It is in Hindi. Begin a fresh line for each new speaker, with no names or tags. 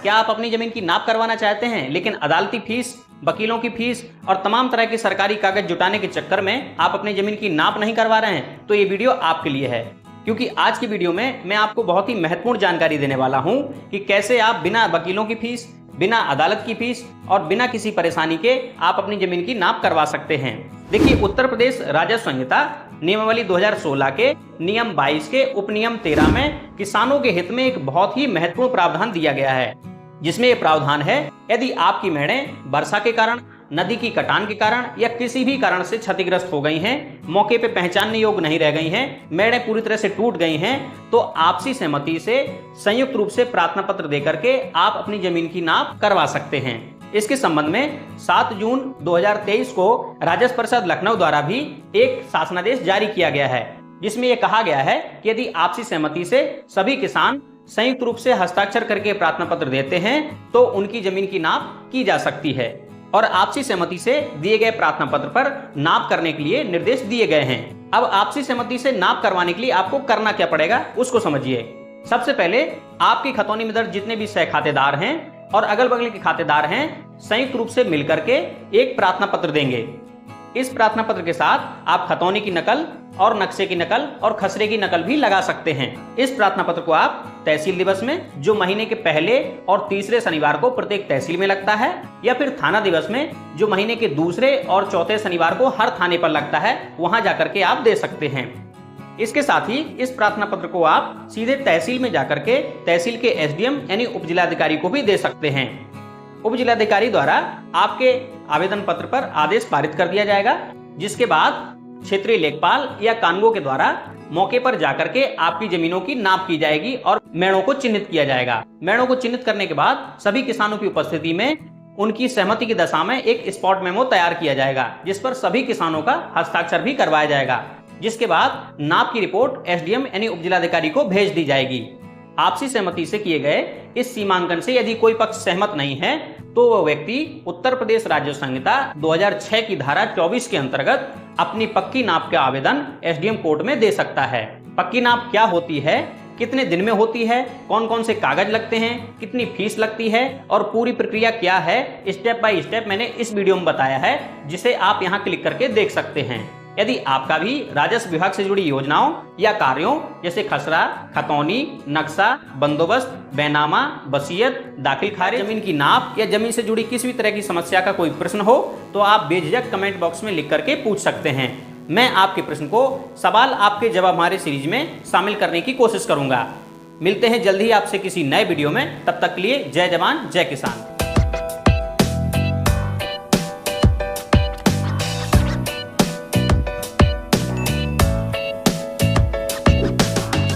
क्या आप अपनी जमीन की नाप करवाना चाहते हैं, लेकिन अदालती फीस, वकीलों की फीस और तमाम तरह के सरकारी कागज जुटाने के चक्कर में आप अपनी जमीन की नाप नहीं करवा रहे हैं, तो ये वीडियो आपके लिए है। क्योंकि आज की वीडियो में मैं आपको बहुत ही महत्वपूर्ण जानकारी देने वाला हूं कि कैसे आप बिना वकीलों की फीस, बिना अदालत की फीस और बिना किसी परेशानी के आप अपनी जमीन की नाप करवा सकते हैं। देखिए, उत्तर प्रदेश राजस्व संहिता नियमावली 2016 के नियम 22 के उपनियम 13 में किसानों के हित में एक बहुत ही महत्वपूर्ण प्रावधान दिया गया है, जिसमें यह प्रावधान है, यदि आपकी मेढ़ें वर्षा के कारण, नदी की कटान के कारण या किसी भी कारण से क्षतिग्रस्त हो गई हैं, मौके पे पहचानने योग्य नहीं रह गई हैं, मेढ़ें पूरी तरह से टूट गई हैं, तो आपसी सहमति से संयुक्त रूप से प्रार्थना पत्र देकर के आप अपनी जमीन की नाप करवा सकते हैं। इसके संबंध में 7 जून 2023 को राजस्व परिषद लखनऊ द्वारा भी एक शासनादेश जारी किया गया है, जिसमें यह कहा गया है कि यदि आपसी सहमति से सभी किसान संयुक्त रूप से हस्ताक्षर करके प्रार्थना पत्र देते हैं तो उनकी जमीन की नाप की जा सकती है। और आपसी सहमति से दिए गए प्रार्थना पत्र पर नाप करने के लिए निर्देश दिए गए हैं। अब आपसी सहमति से नाप करवाने के लिए आपको करना क्या पड़ेगा उसको समझिए। सबसे पहले आपकी खतौनी में दर्ज जितने भी सह खातेदार हैं और अगल बगल के खातेदार हैं, संयुक्त रूप से मिलकर के एक प्रार्थना पत्र देंगे। इस प्रार्थना पत्र के साथ आप खतौनी की नकल और नक्शे की नकल और खसरे की नकल भी लगा सकते हैं। इस प्रार्थना पत्र को आप तहसील दिवस में, जो महीने के पहले और तीसरे शनिवार को प्रत्येक तहसील में लगता है, या फिर थाना दिवस में, जो महीने के दूसरे और चौथे शनिवार को हर थाने पर लगता है, वहां जाकर के आप दे सकते हैं। इसके साथ ही इस प्रार्थना पत्र को आप सीधे तहसील में जाकर के तहसील के एसडीएम यानी उप जिलाधिकारी को भी दे सकते हैं। उप जिलाधिकारी द्वारा आपके आवेदन पत्र पर आदेश पारित कर दिया जाएगा, जिसके बाद क्षेत्रीय लेखपाल या कानगो के द्वारा मौके पर जाकर के आपकी जमीनों की नाप की जाएगी और मेढ़ों को चिन्हित किया जाएगा। मेढ़ों को चिन्हित करने के बाद सभी किसानों की उपस्थिति में उनकी सहमति की दशा में एक स्पॉट मेमो तैयार किया जाएगा, जिस पर सभी किसानों का हस्ताक्षर भी करवाया जाएगा, जिसके बाद नाप की रिपोर्ट एसडीएम यानी उप जिलाधिकारी को भेज दी जाएगी। आपसी सहमति से किए गए इस सीमांकन से यदि कोई पक्ष सहमत नहीं है तो वह व्यक्ति उत्तर प्रदेश राजस्व संहिता 2006 की धारा 24 के अंतर्गत अपनी पक्की नाप का आवेदन एसडीएम कोर्ट में दे सकता है। पक्की नाप क्या होती है, कितने दिन में होती है, कौन कौन से कागज लगते हैं, कितनी फीस लगती है और पूरी प्रक्रिया क्या है, स्टेप बाय स्टेप मैंने इस वीडियो में बताया है, जिसे आप यहाँ क्लिक करके देख सकते हैं। यदि आपका भी राजस्व विभाग से जुड़ी योजनाओं या कार्यों जैसे खसरा, खतौनी, नक्शा, बंदोबस्त, बैनामा, वसीयत, दाखिल खारिज, जमीन की नाप या जमीन से जुड़ी किसी भी तरह की समस्या का कोई प्रश्न हो तो आप बेझिझक कमेंट बॉक्स में लिख करके पूछ सकते हैं। मैं आपके प्रश्न को सवाल आपके जवाब हमारे सीरीज में शामिल करने की कोशिश करूंगा। मिलते हैं जल्द ही आपसे किसी नए वीडियो में, तब तक के लिए जय जवान जय किसान।